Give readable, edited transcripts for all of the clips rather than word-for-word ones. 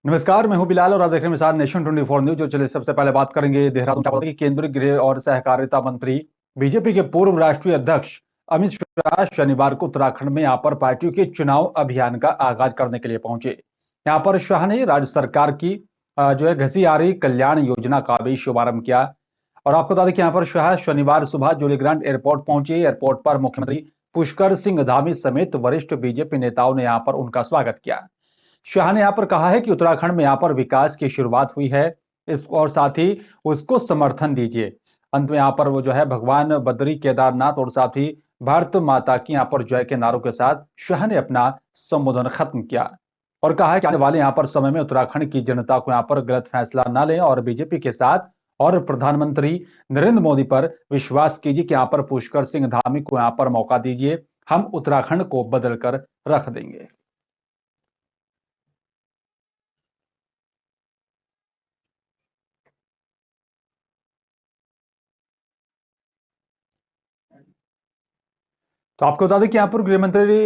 नमस्कार, मैं हूं बिलाल और आप देख रहे हैं मिसाल नेशन 24 न्यूज। जो चलिए सबसे पहले बात करेंगे देहरादून की केंद्रीय गृह और सहकारिता मंत्री बीजेपी के पूर्व राष्ट्रीय अध्यक्ष अमित शाह शनिवार को उत्तराखंड में यहां पर पार्टी के चुनाव अभियान का आगाज करने के लिए पहुंचे। यहां पर शाह ने राज्य सरकार की जो है घसीयारी कल्याण योजना का भी शुभारंभ किया। और आपको बता दें कि यहाँ पर शाह शनिवार सुबह जोलीग्रांट एयरपोर्ट पहुंचे। एयरपोर्ट पर मुख्यमंत्री पुष्कर सिंह धामी समेत वरिष्ठ बीजेपी नेताओं ने यहाँ पर उनका स्वागत किया। शाह ने यहाँ पर कहा है कि उत्तराखंड में यहाँ पर विकास की शुरुआत हुई है, इस और साथ ही उसको समर्थन दीजिए। अंत में यहाँ पर वो जो है भगवान बद्री केदारनाथ और साथ ही भारत माता की यहाँ पर जय के नारों के साथ शाह ने अपना संबोधन खत्म किया और कहा है कि आने वाले यहाँ पर समय में उत्तराखंड की जनता को यहाँ पर गलत फैसला न लें और बीजेपी के साथ और प्रधानमंत्री नरेंद्र मोदी पर विश्वास कीजिए कि यहाँ पर पुष्कर सिंह धामी को यहाँ पर मौका दीजिए, हम उत्तराखंड को बदल कर रख देंगे। तो आपको बता दें कि यहाँ पर गृह मंत्री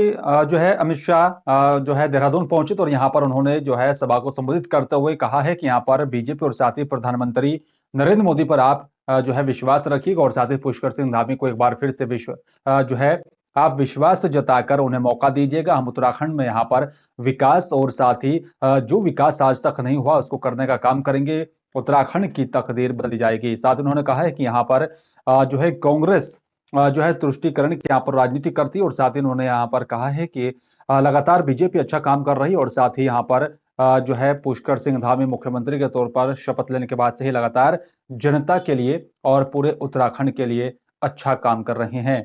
जो है अमित शाह जो है देहरादून पहुंचे तो यहाँ पर उन्होंने जो है सभा को संबोधित करते हुए कहा है कि यहाँ पर बीजेपी और साथ ही प्रधानमंत्री नरेंद्र मोदी पर आप जो है विश्वास रखिएगा और साथ ही पुष्कर सिंह धामी को एक बार फिर से जो है आप विश्वास जताकर उन्हें मौका दीजिएगा। हम उत्तराखंड में यहाँ पर विकास और साथ ही जो विकास आज तक नहीं हुआ उसको करने का काम करेंगे। उत्तराखंड की तकदीर बदली जाएगी। साथ ही उन्होंने कहा है कि यहाँ पर जो है कांग्रेस जो है तुष्टीकरण की यहाँ पर राजनीति करती है और साथ ही उन्होंने यहाँ पर कहा है कि लगातार बीजेपी अच्छा काम कर रही है और साथ ही यहाँ पर जो है पुष्कर सिंह धामी मुख्यमंत्री के तौर पर शपथ लेने के बाद से ही लगातार जनता के लिए और पूरे उत्तराखंड के लिए अच्छा काम कर रहे हैं।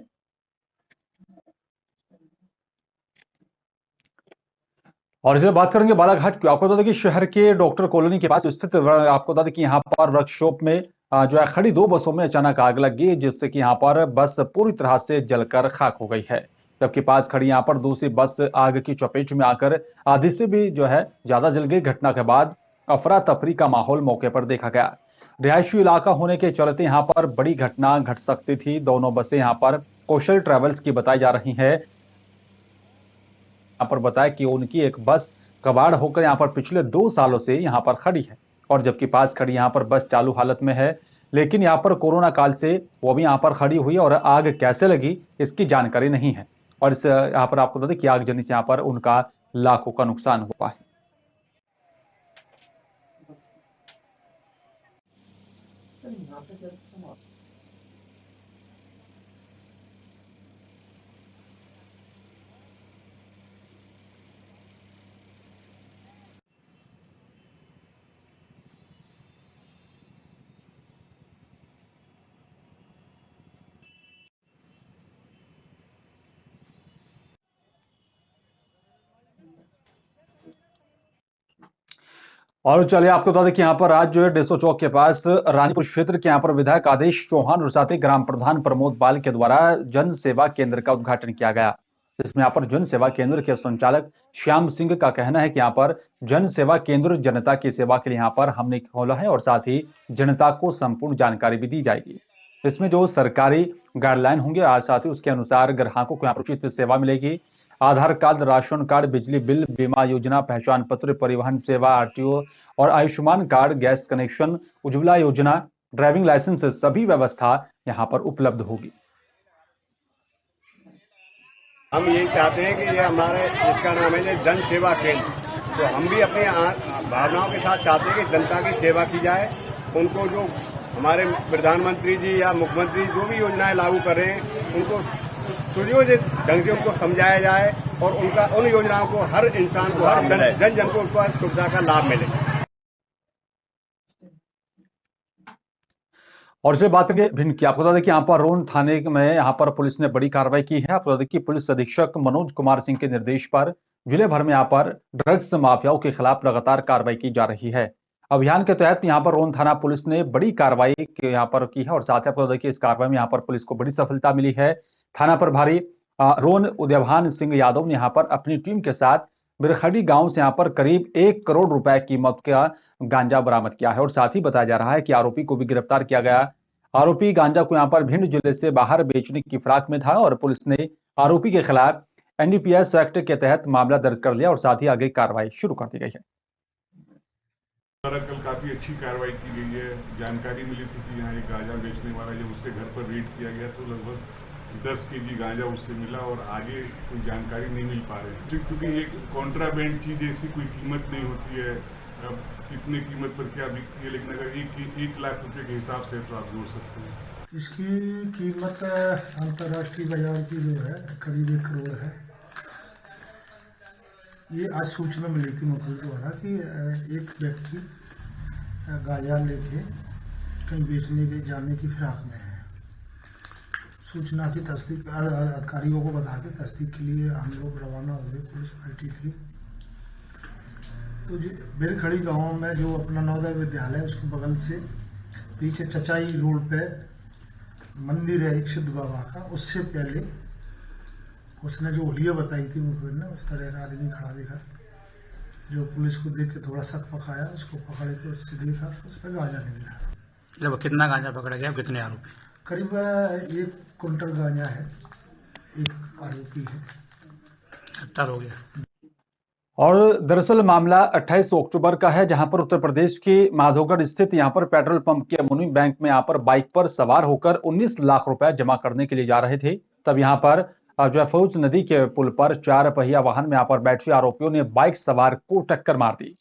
और इसमें बात करेंगे बालाघाट की। आपको बता दें कि शहर के डॉक्टर कॉलोनी के पास स्थित आपको बता दें कि यहाँ पर वर्कशॉप में जो है खड़ी दो बसों में अचानक आग लग गई, जिससे कि यहाँ पर बस पूरी तरह से जलकर खाक हो गई है। जबकि पास खड़ी यहाँ पर दूसरी बस आग की चपेट में आकर आधी से भी जो है ज्यादा जल गई। घटना के बाद अफरा तफरी का माहौल मौके पर देखा गया। रिहायशी इलाका होने के चलते यहाँ पर बड़ी घटना घट सकती थी। दोनों बसें यहाँ पर कौशल ट्रेवल्स की बताई जा रही है। यहाँ पर बताया कि उनकी एक बस कबाड़ होकर यहाँ पर पिछले 2 सालों से यहाँ पर खड़ी है और जबकि पास खड़ी यहाँ पर बस चालू हालत में है, लेकिन यहाँ पर कोरोना काल से वो भी यहाँ पर खड़ी हुई और आग कैसे लगी इसकी जानकारी नहीं है। और इस यहाँ पर आपको बता दें कि आगजनी से यहाँ पर उनका लाखों का नुकसान हुआ है। और चलिए आपको बता दें कि यहाँ पर आज जो है डेसो चौक के पास रानीपुर क्षेत्र के यहाँ पर विधायक आदेश चौहान और साथ ही ग्राम प्रधान प्रमोद बाल के द्वारा जन सेवा केंद्र का उद्घाटन किया गया। जिसमें यहाँ पर जन सेवा केंद्र के संचालक श्याम सिंह का कहना है कि यहाँ पर जन सेवा केंद्र जनता की सेवा के लिए यहाँ पर हमने खोला है और साथ ही जनता को संपूर्ण जानकारी भी दी जाएगी। इसमें जो सरकारी गाइडलाइन होंगे और साथ ही उसके अनुसार ग्राहकों को यहाँ पर उचित सेवा मिलेगी। आधार कार्ड, राशन कार्ड, बिजली बिल, बीमा योजना, पहचान पत्र, परिवहन सेवा, आरटीओ और Ayushman card, gas connection, Ujjwala योजना, ड्राइविंग लाइसेंस सभी व्यवस्था यहाँ पर उपलब्ध होगी। हम यही चाहते हैं कि ये हमारे इसका नाम है जन सेवा केंद्र, तो हम भी अपनी भावनाओं के साथ चाहते हैं कि जनता की सेवा की जाए। उनको जो हमारे प्रधानमंत्री जी या मुख्यमंत्री जो भी योजनाएं लागू कर रहे हैं उनको सुनियोजित ढंग से उनको समझाया जाए और उनका उन योजनाओं को हर इंसान को हर जन को उसको सुविधा का लाभ मिले। और इसमें बात करें भिन्न की। आपको बता दें कि यहाँ पर रोन थाने में यहाँ पर पुलिस ने बड़ी कार्रवाई की है। आपको बता दें कि पुलिस अधीक्षक मनोज कुमार सिंह के निर्देश पर जिले भर में यहाँ पर ड्रग्स माफियाओं के खिलाफ लगातार कार्रवाई की जा रही है। अभियान के तहत यहाँ पर रोन थाना पुलिस ने बड़ी कार्रवाई यहाँ पर की है और साथ ही आपको बता दें कि इस कार्रवाई में यहाँ पर पुलिस को बड़ी सफलता मिली है। थाना प्रभारी रोन उदयभान सिंह यादव ने यहाँ पर अपनी टीम के साथ बिरखड़ी गांव से यहाँ पर करीब 1 करोड़ रुपए कीमत का गांजा बरामद किया है और साथ ही बताया जा रहा है कि आरोपी को भी गिरफ्तार किया गया। आरोपी गांजा को यहाँ पर भिंड जिले से बाहर बेचने की फिराक में था और पुलिस ने आरोपी के खिलाफ एनडीपीएस एक्ट के तहत मामला दर्ज कर लिया और साथ ही आगे कार्रवाई शुरू कर दी गई है। द्वारा कल काफ़ी अच्छी कार्रवाई की गई है। जानकारी मिली थी कि यहाँ एक गांजा बेचने वाला, जब उसके घर पर रेड किया गया तो लगभग 10 केजी गांजा उससे मिला और आगे कोई जानकारी नहीं मिल पा रही, क्योंकि एक कॉन्ट्राबैंड चीज़ है, इसकी कोई कीमत नहीं होती है। अब कितने कीमत पर क्या बिकती है, लेकिन अगर एक लाख रुपए के हिसाब से तो आप जोड़ सकते हैं। इसकी कीमत अंतर्राष्ट्रीय बाजार की जो है करीब 1 करोड़ है। ये आज सूचना मिली थी मुखबिर द्वारा कि एक व्यक्ति गांजा लेके कहीं बेचने के जाने की फिराक में है। सूचना की तस्दीक अधिकारियों को बता के तस्दीक के लिए हम लोग रवाना हुए, पुलिस पार्टी थी। तो बेलखड़ी गांव में जो अपना नवोदय विद्यालय उसके बगल से पीछे चचाई रोड पे मंदिर है एक सिद्ध बाबा का, उससे पहले उसने जो हुलिया बताई थी मुखबिर ने, उस तरह का आदमी खड़ा देखा, जो पुलिस को देख के थोड़ा शक पकाया, उसको पकड़ के उससे देखा तो उस पर गांजा निकला। जब कितना गांजा पकड़ा गया, कितने आरोपी? करीब 1 कुंटल गांजा है, एक आरोपी है, गिरफ्तार हो गया। और दरअसल मामला 28 अक्टूबर का है, जहां पर उत्तर प्रदेश के माधोगढ़ स्थित यहां पर पेट्रोल पंप के अमूनी बैंक में यहां पर बाइक पर सवार होकर 19 लाख रुपए जमा करने के लिए जा रहे थे। तब यहां पर जो है फौज नदी के पुल पर 4 पहिया वाहन में यहां पर बैठे आरोपियों ने बाइक सवार को टक्कर मार दी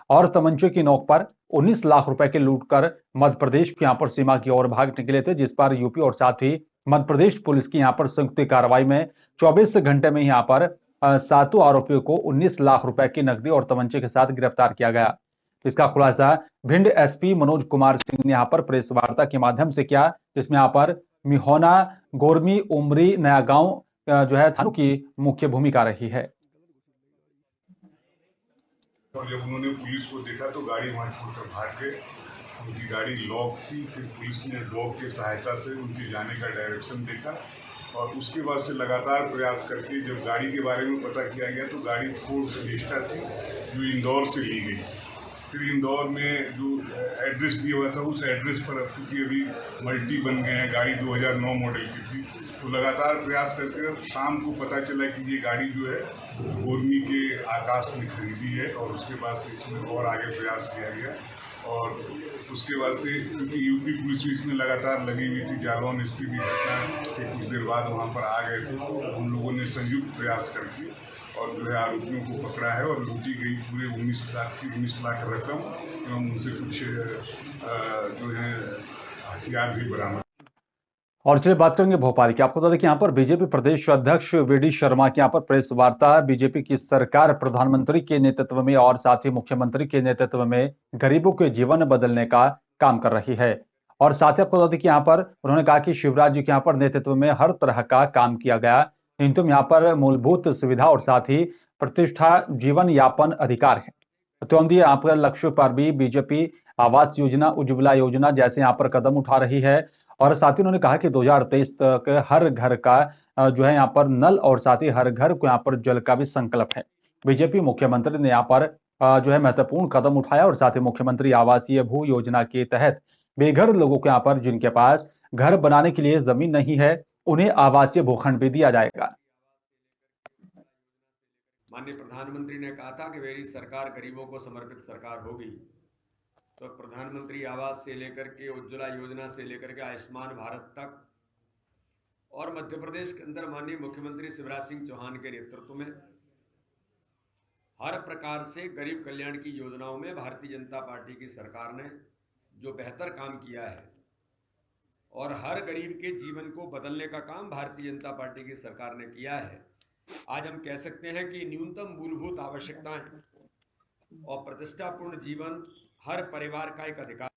और तमंचे की नोक पर 19 लाख रुपए के लूट कर मध्य प्रदेश की यहां पर सीमा की ओर भाग निकले थे, जिस पर यूपी और साथ ही मध्य प्रदेश पुलिस की यहां पर संयुक्त कार्रवाई में 24 घंटे में यहां पर 7 आरोपियों को 19 लाख रुपए की नकदी और तमंचे के साथ गिरफ्तार किया गया। इसका खुलासा भिंड एसपी मनोज कुमार सिंह ने यहां पर प्रेस वार्ता के माध्यम से किया, जिसमें यहां पर मिहोना, गोरमी, उमरी, नया गांव जो है थानों की मुख्य भूमिका रही है। और जब उन्होंने पुलिस को देखा तो गाड़ी वहां छोड़कर भाग गए। उनकी गाड़ी लॉक थी, फिर पुलिस ने डॉग की सहायता से उनके जाने का डायरेक्शन देखा और उसके बाद से लगातार प्रयास करके जब गाड़ी के बारे में पता किया गया तो गाड़ी फोर्ड फिएस्टा थी जो इंदौर से ली गई। फिर इंदौर में जो एड्रेस दिया हुआ था उस एड्रेस पर, अब चूँकि अभी मल्टी बन गए हैं, गाड़ी 2009 मॉडल की थी, तो लगातार प्रयास करके शाम को पता चला कि ये गाड़ी जो है गोरमी के आकाश ने खरीदी है और उसके बाद से इसमें और आगे प्रयास किया गया। और उसके बाद से क्योंकि यूपी पुलिस भी इसमें लगातार लगी हुई थी, जालौन एसपी भी घटना के कुछ देर बाद वहाँ पर आ गए थे, तो हम लोगों ने संयुक्त प्रयास करके और जो है आरोपियों को पकड़ा है और लूटी गई पूरे 19 लाख रकम एवं उनसे कुछ जो है हथियार भी बरामद। और चलिए बात करेंगे भोपाल की। आपको बता दें कि यहाँ पर बीजेपी प्रदेश अध्यक्ष वीडी शर्मा की यहाँ पर प्रेस वार्ता, बीजेपी की सरकार प्रधानमंत्री के नेतृत्व में और साथ ही मुख्यमंत्री के नेतृत्व में गरीबों के जीवन बदलने का काम कर रही है। और साथ ही आपको बता दें कि यहाँ पर उन्होंने कहा कि शिवराज जी के यहाँ पर नेतृत्व में हर तरह का काम किया गया, न्यूनतम यहाँ पर मूलभूत सुविधा और साथ ही प्रतिष्ठा जीवन यापन अधिकार है। तो यहाँ पर लक्ष्य पर भी बीजेपी आवास योजना, उज्ज्वला योजना जैसे यहाँ पर कदम उठा रही है। और साथ ही उन्होंने कहा कि 2023 तक हर घर का जो है यहाँ पर नल और साथ ही हर घर को यहाँ पर जल का भी संकल्प है। बीजेपी मुख्यमंत्री ने यहाँ पर जो है महत्वपूर्ण कदम उठाया और साथ ही मुख्यमंत्री आवासीय भू योजना के तहत बेघर लोगों को यहाँ पर जिनके पास घर बनाने के लिए जमीन नहीं है, उन्हें आवासीय भूखंड भी दिया जाएगा। माननीय प्रधानमंत्री ने कहा था कि मेरी सरकार गरीबों को समर्पित सरकार होगी, तो प्रधानमंत्री आवास से लेकर के उज्ज्वला योजना से लेकर के आयुष्मान भारत तक और मध्य प्रदेश के अंदर माननीय मुख्यमंत्री शिवराज सिंह चौहान के नेतृत्व में हर प्रकार से गरीब कल्याण की योजनाओं में भारतीय जनता पार्टी की सरकार ने जो बेहतर काम किया है और हर गरीब के जीवन को बदलने का काम भारतीय जनता पार्टी की सरकार ने किया है। आज हम कह सकते हैं कि न्यूनतम मूलभूत आवश्यकताएं और प्रतिष्ठापूर्ण जीवन हर परिवार का एक अधिकार।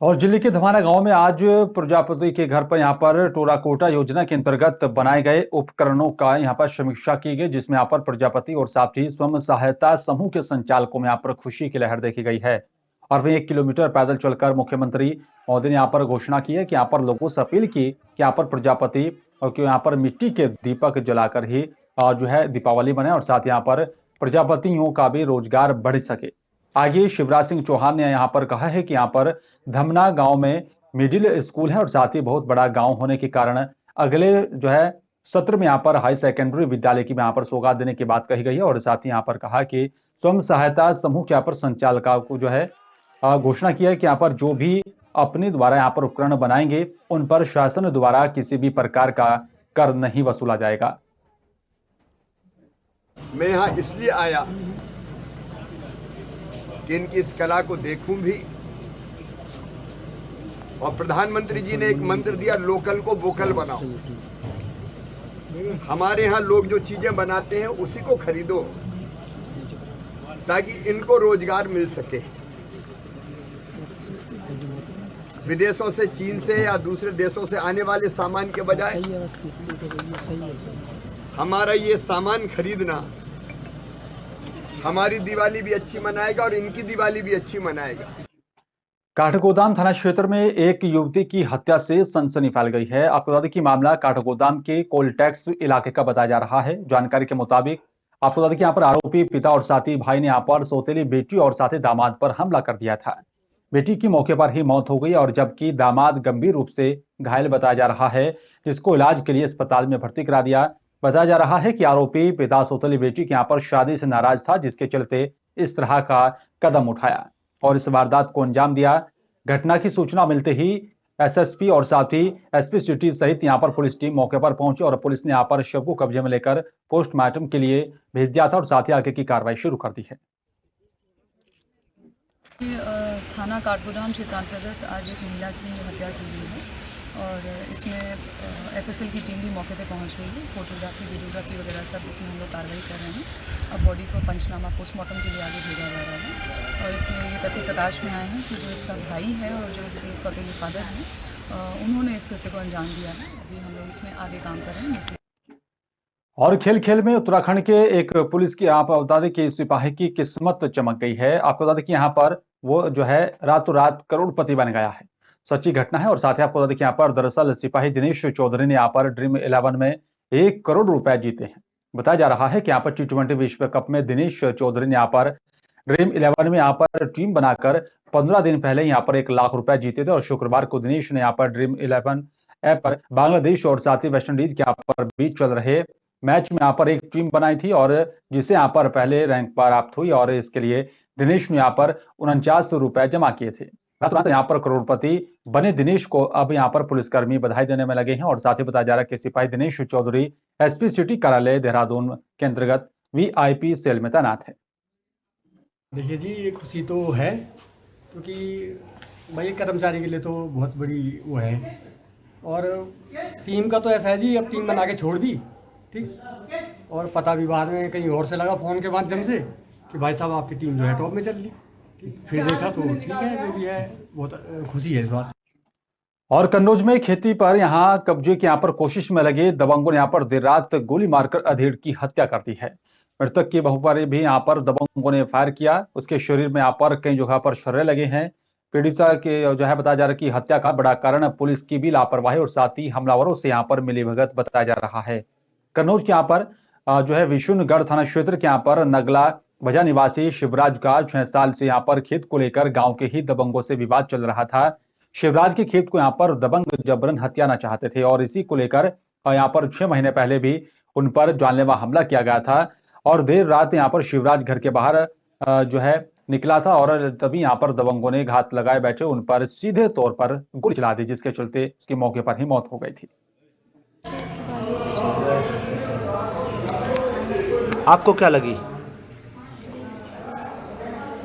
और दिल्ली के धमाना गांव में आज प्रजापति के घर पर यहां पर टोराकोटा योजना के अंतर्गत बनाए गए उपकरणों का यहां पर समीक्षा की गई, जिसमें यहां पर प्रजापति और साथ ही स्वयं सहायता समूह के संचालकों में यहां पर खुशी की लहर देखी गई है। और वहीं 1 किलोमीटर पैदल चलकर मुख्यमंत्री मोदी ने यहाँ पर घोषणा की है कि यहाँ पर लोगों से अपील की कि यहाँ पर प्रजापति और यहाँ पर मिट्टी के दीपक जलाकर ही जो है दीपावली मनाए और साथ यहाँ पर प्रजापतियों का भी रोजगार बढ़ सके। आगे शिवराज सिंह चौहान ने यहाँ पर कहा है कि यहाँ पर धमना गांव में मिडिल स्कूल है और साथ ही बहुत बड़ा गांव होने के कारण अगले जो है सत्र में यहाँ पर हाई सेकेंडरी विद्यालय की यहाँ पर सौगात देने की बात कही गई है। और साथ ही यहाँ पर कहा कि स्वयं सहायता समूह के यहाँ पर संचालकों को जो है घोषणा की है कि यहाँ पर जो भी अपने द्वारा यहाँ पर उपकरण बनाएंगे उन पर शासन द्वारा किसी भी प्रकार का कर नहीं वसूला जाएगा। मैं यहाँ इसलिए आया कि इनकी इस कला को देखूं भी, और प्रधानमंत्री जी ने एक मंत्र दिया, लोकल को वोकल बनाओ। हमारे यहाँ लोग जो चीजें बनाते हैं उसी को खरीदो ताकि इनको रोजगार मिल सके। विदेशों से, चीन से या दूसरे देशों से आने वाले सामान के बजाय हमारा ये सामान खरीदना हमारी दिवाली भी अच्छी मनाएगा और इनकी दिवाली भी अच्छी मनाएगा। काठगोदाम थाना क्षेत्र में एक युवती की हत्या से सनसनी फैल गई है। आपको बता दें कि मामला काठगोदाम के कोलटैक्स इलाके का बताया जा रहा है। जानकारी के मुताबिक आपको बता दें कि यहाँ पर आरोपी पिता और साथी भाई ने यहाँ पर सौतेली बेटी और साथी दामाद पर हमला कर दिया था। बेटी की मौके पर ही मौत हो गई और जबकि दामाद गंभीर रूप से घायल बताया जा रहा है, जिसको इलाज के लिए अस्पताल में भर्ती करा दिया। बताया जा रहा है कि आरोपी पिता सौतेली बेटी के यहाँ पर शादी से नाराज था, जिसके चलते इस तरह का कदम उठाया और इस वारदात को अंजाम दिया। घटना की सूचना मिलते ही एसएसपी और साथ ही एसपी सिटी सहित यहां पर पुलिस टीम मौके पर पहुंची और पुलिस ने यहां पर शव को कब्जे में लेकर पोस्टमार्टम के लिए भेज दिया था और साथ ही आगे की कार्रवाई शुरू कर दी है। थाना काठगोदाम क्षेत्रांतर्गत आज एक महिला की हत्या की गई है और इसमें एफएसएल की टीम भी मौके पे पहुंच गई है। फोटोग्राफी, वीडियोग्राफी वगैरह सब इसमें हम लोग कार्रवाई कर रहे हैं। अब बॉडी को पंचनामा पोस्टमार्टम के लिए आगे भेजा जा रहा है और इसमें ये तथ्य प्रकाश में आए हैं कि जो इसका भाई है और जो इसके सौतेले फादर हैं उन्होंने इस कृत्य को अंजाम दिया है। अभी हम लोग इसमें आगे काम कर रहे हैं। और खेल खेल में उत्तराखंड के एक पुलिस की आप बता दें कि सिपाही की किस्मत चमक गई है। आपको बता दें कि यहाँ पर वो जो है रातों रात करोड़पति बन गया है। सच्ची घटना है और साथ ही आपको बता दें कि यहाँ पर दरअसल सिपाही दिनेश चौधरी ने यहाँ पर ड्रीम 11 में 1 करोड़ रुपए जीते हैं। बताया जा रहा है कि यहाँ पर T20 विश्व कप में दिनेश चौधरी ने यहाँ पर ड्रीम 11 में यहाँ पर टीम बनाकर 15 दिन पहले यहाँ पर 1 लाख रुपए जीते थे और शुक्रवार को दिनेश ने यहाँ पर ड्रीम 11 ऐप पर बांग्लादेश और साथ ही वेस्टइंडीज के यहाँ पर बीच चल रहे मैच में यहाँ पर एक टीम बनाई थी और जिसे यहाँ पर पहले रैंक प्राप्त हुई और इसके लिए दिनेश ने यहाँ पर 49 रुपए जमा किए थे। रात यहाँ पर करोड़पति बने दिनेश को अब यहाँ पर पुलिसकर्मी बधाई देने में लगे हैं और साथ ही बताया जा रहा है कि सिपाही दिनेश चौधरी एसपी सिटी कार्यालय देहरादून के अंतर्गत VIP सेल में तैनात है। देखिए जी, ये खुशी तो है क्योंकि भाई कर्मचारी के लिए तो बहुत बड़ी वो है और टीम का तो ऐसा है जी, अब टीम बना के छोड़ दी, ठीक, और पता भी बाद में कहीं और से लगा फ़ोन के माध्यम से कि भाई साहब आपकी टीम जो है टॉप में चल रही, ठीक, फिर देखा तो ठीक है, जो भी है बहुत खुशी है इस बात। और कन्नौज में खेती पर यहाँ कब्जे की यहाँ पर कोशिश में लगे दबंगों ने यहाँ पर देर रात गोली मारकर अधेड़ की हत्या कर दी है। मृतक की बहू पर भी यहाँ पर दबंगों ने फायर किया। उसके शरीर में यहाँ पर कई जगह पर छर्रे लगे हैं। पीड़िता के जो है बताया जा रहा है कि हत्या का बड़ा कारण पुलिस की भी लापरवाही और साथ ही हमलावरों से यहाँ पर मिलीभगत बताया जा रहा है। कन्नौज के यहाँ पर जो है विशुनगढ़ थाना क्षेत्र के यहाँ पर नगला बजा निवासी शिवराज का 6 साल से यहाँ पर खेत को लेकर गांव के ही दबंगों से विवाद चल रहा था। शिवराज के खेत को यहाँ पर दबंग जबरन हत्याना चाहते थे और इसी को लेकर यहाँ पर 6 महीने पहले भी उन पर जानलेवा हमला किया गया था और देर रात यहाँ पर शिवराज घर के बाहर जो है निकला था और तभी यहाँ पर दबंगों ने घात लगाए बैठे उन पर सीधे तौर पर गोली चला दी, जिसके चलते उसकी मौके पर ही मौत हो गई थी। आपको क्या लगी?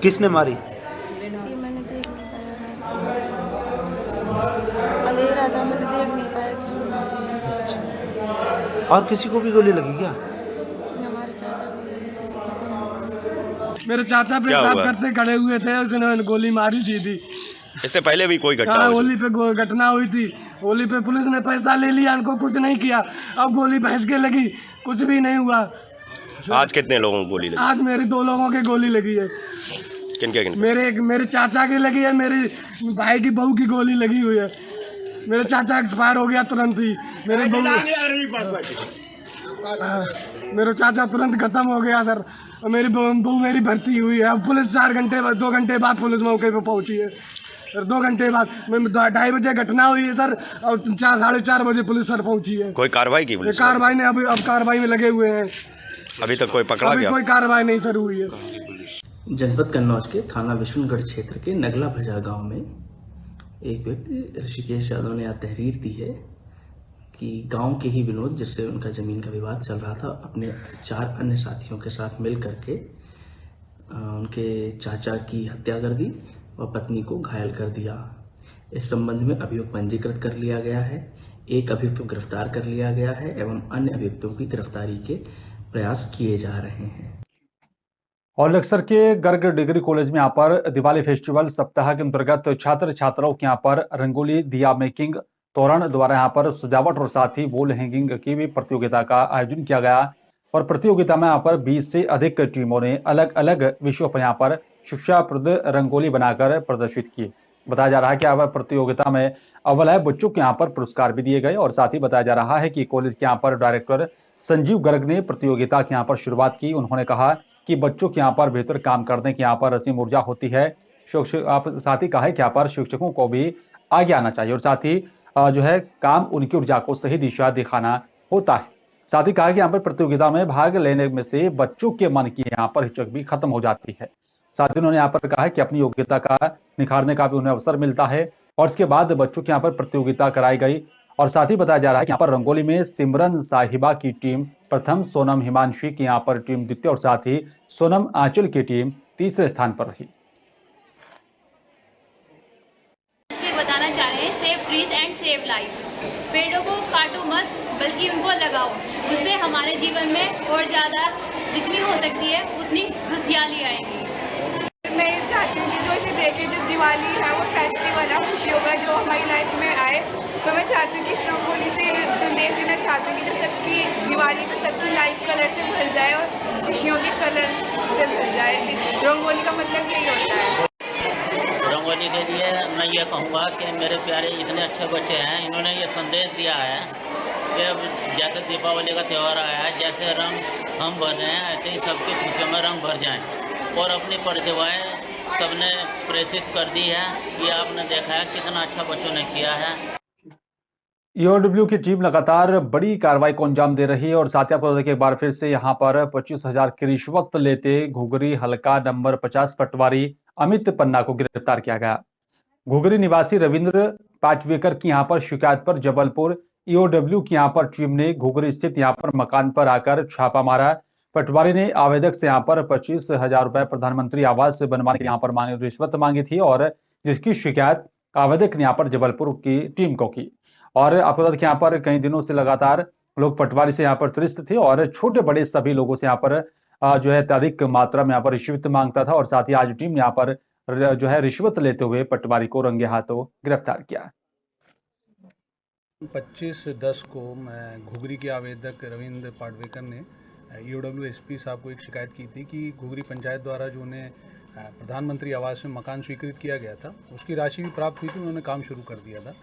किसने मारी? ये मैंने देख नहीं पाया, अंधेरा था, मैंने देख नहीं पाया किसने मारी। और किसी को भी गोली लगी क्या? हमारे चाचा को लगी थी, खत्म हो गई। मेरे चाचा पेशाब करते खड़े हुए थे, उसने गोली मारी सीधी। इससे पहले भी कोई घटना हुई? होली पे घटना हुई थी। होली पे पुलिस ने पैसा ले लिया, उनको कुछ नहीं किया। अब गोली भैंस के लगी, कुछ भी नहीं हुआ। आज कितने लोगों को गोली लगी? आज मेरे 2 लोगों की गोली लगी है। किनके? मेरे चाचा की लगी है, मेरी भाई की बहू की गोली लगी हुई है। मेरे चाचा एक्सपायर हो गया तुरंत ही, मेरे चाचा तुरंत खत्म हो गया सर। मेरी बहू मेरी भर्ती हुई है। अब पुलिस 2 घंटे बाद पुलिस मौके पे पहुंची है। सर 2 घंटे बाद 2:30 बजे घटना हुई है सर और 4-4:30 बजे पुलिस सर पहुंची है। कोई कार्रवाई की? कार्रवाई ने अब कार्रवाई में लगे हुए हैं। अभी तक कोई पकड़ा गया? कोई कार्रवाई नहीं सर हुई है। जनपद कन्नौज के थाना विष्णुगढ़ क्षेत्र के नगला भजा गांव में एक व्यक्ति ऋषिकेश यादव ने तहरीर दी है कि गांव के ही विनोद, जिससे उनका जमीन का विवाद चल रहा था, अपने 4 अन्य साथियों के साथ मिल करके उनके चाचा की हत्या कर दी और पत्नी को घायल कर दिया। इस संबंध में अभियोग पंजीकृत कर लिया गया है। एक अभियुक्त को गिरफ्तार कर लिया गया है एवं अन्य अभियुक्तों की गिरफ्तारी के प्रयास किए जा रहे हैं। और लक्सर के गर्ग डिग्री कॉलेज में यहाँ पर दिवाली फेस्टिवल सप्ताह के अंतर्गत छात्र छात्राओं के यहाँ पर रंगोली दिया मेकिंग, तोरण द्वारा यहाँ पर सजावट और साथ ही वॉल हैंगिंग की भी प्रतियोगिता का आयोजन किया गया। और प्रतियोगिता में यहाँ पर 20 से अधिक टीमों ने अलग अलग विषयों पर यहाँ पर शिक्षाप्रद रंगोली बनाकर प्रदर्शित की। बताया जा रहा है कि यहाँ प्रतियोगिता में अव्वल है बच्चों को यहाँ पर पुरस्कार भी दिए गए। और साथ ही बताया जा रहा है कि कॉलेज के यहाँ पर डायरेक्टर संजीव गर्ग ने प्रतियोगिता की यहाँ पर शुरुआत की। उन्होंने कहा कि बच्चों के यहाँ पर बेहतर काम करने की यहाँ पर असीम ऊर्जा होती है। साथ ही कहा है कि यहाँ पर शिक्षकों को भी आगे आना चाहिए और साथ ही जो है काम उनकी ऊर्जा को सही दिशा दिखाना होता है। साथ ही कहा कि यहाँ पर प्रतियोगिता में भाग लेने में से बच्चों के मन की यहाँ पर हिचक भी खत्म हो जाती है। साथ ही उन्होंने यहाँ पर कहा कि अपनी योग्यता का निखारने का भी उन्हें अवसर मिलता है। और इसके बाद बच्चों के यहाँ पर प्रतियोगिता कराई गई। और साथ ही बताया जा रहा है कि यहाँ पर रंगोली में सिमरन साहिबा की टीम प्रथम, सोनम हिमांशी की यहाँ पर टीम द्वितीय और साथ ही सोनम आंचल की टीम तीसरे स्थान पर रही। बताना चाह रहे हैं save trees and save life. पेड़ों को काटो मत बल्कि उनको लगाओ, उससे हमारे जीवन में और ज़्यादा जितनी हो सकती है उतनी खुशहाली आएगी। मैं चाहती हूँ कि जो इसे देखे, जो दिवाली है वो फेस्टिवल है खुशियों का, जो हमारी लाइफ में आए। तो मैं चाहती हूँ कि इस रंगोली से संदेश देना चाहती हूँ कि जो सबकी दिवाली में सबकी लाइफ कलर से भर जाए और खुशियों के कलर से भर जाए। रंगोली का मतलब यही होता है। रंगोली के लिए मैं ये कहूँगा कि मेरे प्यारे इतने अच्छे बच्चे हैं, इन्होंने ये संदेश दिया है कि जैसे दीपावली का त्यौहार आया है, जैसे रंग हम भर रहे हैं ऐसे ही सबकी खुशियों में रंग भर जाएं। और अपनी प्रतिभाएं सबने प्रेषित कर दी है। ये आपने देखा है कितना अच्छा बच्चों ने किया है। ईओडब्ल्यू की टीम लगातार बड़ी कार्रवाई को अंजाम दे रही है। और साथ ही आपको एक बार फिर से यहाँ पर 25,000 की रिश्वत लेते घुघरी हल्का नंबर 50 पटवारी अमित पन्ना को गिरफ्तार किया गया। घुघरी निवासी रविंद्र पाटवेकर की यहाँ पर शिकायत पर जबलपुर ईओडब्ल्यू की यहाँ पर टीम ने घुघरी स्थित यहाँ पर मकान पर आकर छापा मारा। पटवारी ने आवेदक से यहाँ पर 25,000 रुपए प्रधानमंत्री आवास से बनवाने के यहाँ पर रिश्वत मांगी थी और जिसकी शिकायत आवेदक ने यहाँ पर जबलपुर की टीम को की। और आपको बता दें कि यहाँ पर कई दिनों से लगातार लोग पटवारी से यहाँ पर त्रस्त थे और छोटे बड़े सभी लोगों से यहाँ पर जो है अत्यधिक मात्रा में यहाँ पर रिश्वत मांगता था। और साथ ही आज टीम ने यहाँ पर जो है रिश्वत लेते हुए पटवारी को रंगे हाथों गिरफ्तार किया। 25/10 को मैं घुघरी के आवेदक रविंद्र पाटवेकर ने ईओडब्ल्यू एसपी साहब को एक शिकायत की थी कि घुघरी पंचायत द्वारा जो उन्हें प्रधानमंत्री आवास में मकान स्वीकृत किया गया था, उसकी राशि भी प्राप्त हुई थी, उन्होंने काम शुरू कर दिया था।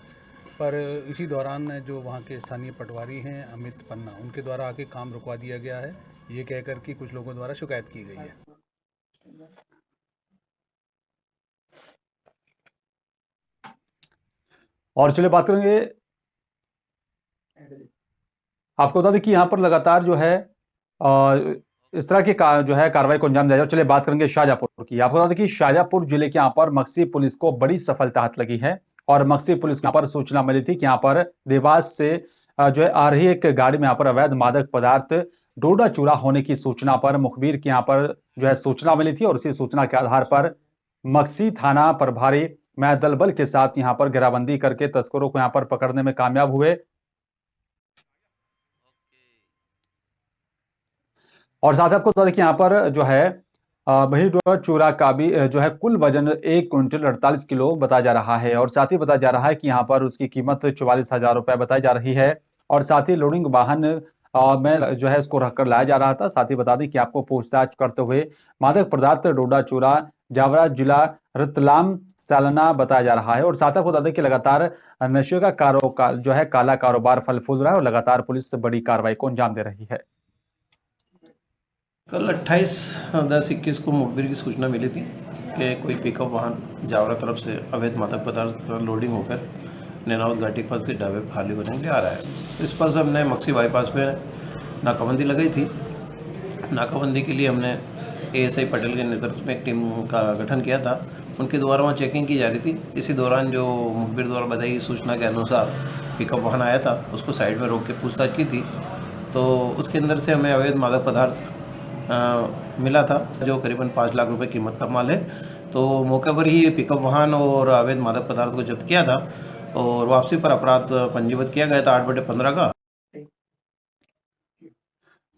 पर इसी दौरान जो वहाँ के स्थानीय पटवारी हैं अमित पन्ना, उनके द्वारा आके काम रुकवा दिया गया है, ये कहकर कि कुछ लोगों द्वारा शिकायत की गई है। और चलिए बात करेंगे, आपको बता दें कि यहाँ पर लगातार जो है इस तरह की जो है कार्रवाई को अंजाम दिया जाए। चलिए बात करेंगे शाहजहांपुर की। आपको बता दें कि शाहजहांपुर जिले के यहाँ पर मक्सी पुलिस को बड़ी सफलता हाथ लगी है। और मक्सी पुलिस को यहाँ पर सूचना मिली थी कि यहाँ पर देवास से जो है आ रही एक गाड़ी में यहाँ पर अवैध मादक पदार्थ डोडा चूरा होने की सूचना पर मुखबिर की यहाँ पर जो है सूचना मिली थी। और उसी सूचना के आधार पर मक्सी थाना प्रभारी मैं दल बल के साथ यहाँ पर घेराबंदी करके तस्करों को यहाँ पर पकड़ने में कामयाब हुए। और साथ ही आपको बता दें कि यहाँ पर जो है वही डोडा चूरा का भी जो है कुल वजन 1 क्विंटल 48 किलो बताया जा रहा है। और साथ ही बताया जा रहा है कि यहाँ पर उसकी कीमत 44,000 रुपए बताई जा रही है। और साथ ही लोडिंग वाहन में जो है इसको रखकर लाया जा रहा था। साथ ही बता दें कि आपको पूछताछ करते हुए मादक पदार्थ डोडा चूरा जावरा जिला रतलाम सालाना बताया जा रहा है। और साथ ही बता दें कि लगातार नशे का जो है काला कारोबार फल फूल रहा है और लगातार पुलिस बड़ी कार्रवाई को अंजाम दे रही है। कल 28/10/21 को मुखबिर की सूचना मिली थी कि कोई पिकअप वाहन जावरा तरफ से अवैध मादक पदार्थ लोडिंग होकर नैनावत घाटी के पास के ढाबे पर खाली होने के लिए आ रहा है। इस पर से हमने मक्सी बाईपास पे नाकाबंदी लगाई थी। नाकाबंदी के लिए हमने ASI पटेल के नेतृत्व में एक टीम का गठन किया था। उनके द्वारा वहाँ चेकिंग की जा रही थी। इसी दौरान जो मुखबिर द्वारा बताई गई सूचना के अनुसार पिकअप वाहन आया था, उसको साइड में रोक के पूछताछ की थी, तो उसके अंदर से हमें अवैध मादक पदार्थ मिला था जो करीबन 5 लाख रुपए कीमत का माल है। तो मौके पर ही पिकअप वाहन और अवैध मादक पदार्थ को जब्त किया था और वापसी पर अपराध पंजीबद्ध किया गया था 8/15 का।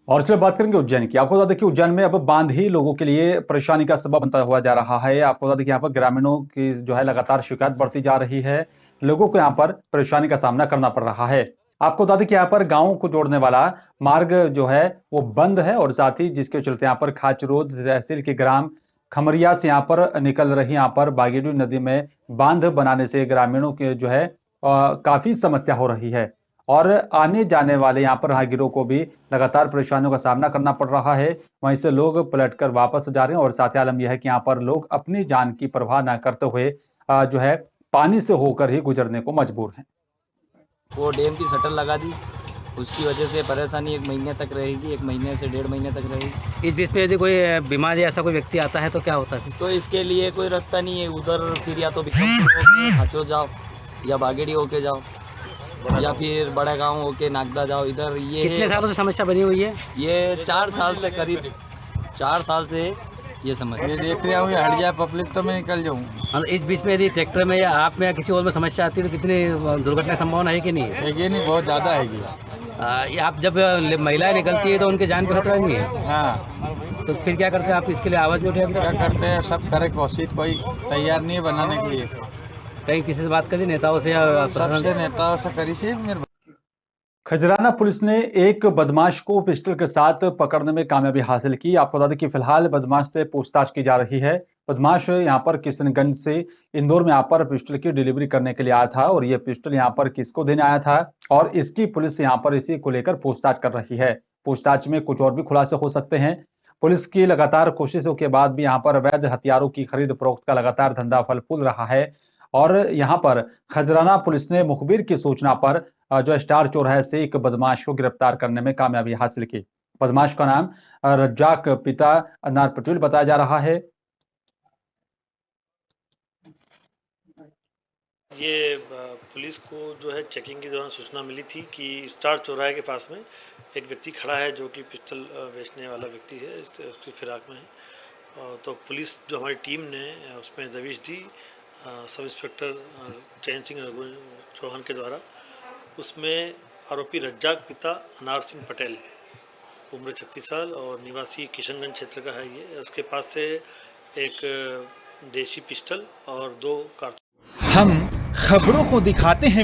और चलिए बात करेंगे उज्जैन की। आपको बता दें कि उज्जैन में अब बांध ही लोगों के लिए परेशानी का सबब बनता हुआ जा रहा है। आपको बता दें कि यहाँ पर ग्रामीणों की जो है लगातार शिकायत बढ़ती जा रही है, लोगों को यहाँ पर परेशानी का सामना करना पड़ रहा है। आपको बता दें कि यहाँ पर गांवों को जोड़ने वाला मार्ग जो है वो बंद है और साथ ही जिसके चलते यहाँ पर खाचरोद तहसील के ग्राम खमरिया से यहाँ पर निकल रही यहाँ पर बागेडू नदी में बांध बनाने से ग्रामीणों के जो है काफी समस्या हो रही है और आने जाने वाले यहाँ पर राहगीरों को भी लगातार परेशानियों का सामना करना पड़ रहा है। वहीं से लोग पलटकर वापस जा रहे हैं और साथ ही आलम यह है कि यहाँ पर लोग अपनी जान की परवाह न करते हुए जो है पानी से होकर ही गुजरने को मजबूर हैं। वो डैम की शटर लगा दी, उसकी वजह से परेशानी 1 महीने तक रहेगी, 1 महीने से 1.5 महीने तक रहेगी। इस बीच में यदि कोई बीमार या ऐसा कोई व्यक्ति आता है तो क्या होता है? तो इसके लिए कोई रास्ता नहीं है, उधर फिर या तो खाचो जाओ या बागेड़ी होके जाओ या फिर बड़ा गांव होके नागदा जाओ। इधर ये कितने सालों से समस्या बनी हुई है? ये 4 साल से करीब 4 साल से ये समस्या देख रहा हूँ। हट जाए पब्लिक तो मैं निकल जाऊँ। हाँ, इस बीच में यदि ट्रैक्टर में या आप में या किसी और में समस्या आती है तो कितनी दुर्घटना की संभावना है कि नहीं है? ये नहीं, बहुत ज़्यादा है। आप जब महिलाएं निकलती है तो उनके जान पर खतरा नहीं है? हाँ। तो फिर क्या करते हैं आप इसके लिए आवाज़ नहीं उठाते? क्या करते हैं, सब करे कोशिश, कोई तैयार नहीं है बनाने के लिए। कहीं किसी से बात करी नेताओं से या सबसे नेताओं से करी से मेरे। खजराना पुलिस ने एक बदमाश को पिस्टल के साथ पकड़ने में कामयाबी हासिल की। आपको बता दें कि फिलहाल बदमाश से पूछताछ की जा रही है। बदमाश यहां पर किशनगंज से इंदौर में यहाँ पर पिस्टल की डिलीवरी करने के लिए आया था और ये पिस्टल यहाँ पर किसको देने आया था और इसकी पुलिस यहाँ पर इसी को लेकर पूछताछ कर रही है। पूछताछ में कुछ और भी खुलासे हो सकते हैं। पुलिस की लगातार कोशिशों के बाद भी यहाँ पर अवैध हथियारों की खरीद फरोख्त का लगातार धंधा फल फूल रहा है और यहाँ पर खजराना पुलिस ने मुखबिर की सूचना पर जो स्टार चौराहे से एक बदमाश को गिरफ्तार करने में कामयाबी हासिल की। बदमाश का नाम रज्जाक पिता अनार पटेल बताया जा रहा है। ये पुलिस को जो है चेकिंग के दौरान सूचना मिली थी कि स्टार चौराहे के पास में एक व्यक्ति खड़ा है जो कि पिस्टल बेचने वाला व्यक्ति है, उसकी फिराक में है। तो पुलिस जो हमारी टीम ने उसमें दबिश दी सब इंस्पेक्टर चैन सिंह चौहान के द्वारा। उसमें आरोपी रज्जाक पिता अनार सिंह पटेल, उम्र 36 साल और निवासी किशनगंज क्षेत्र का है। ये उसके पास से एक देशी पिस्टल और 2 कारतूस। हम खबरों को दिखाते हैं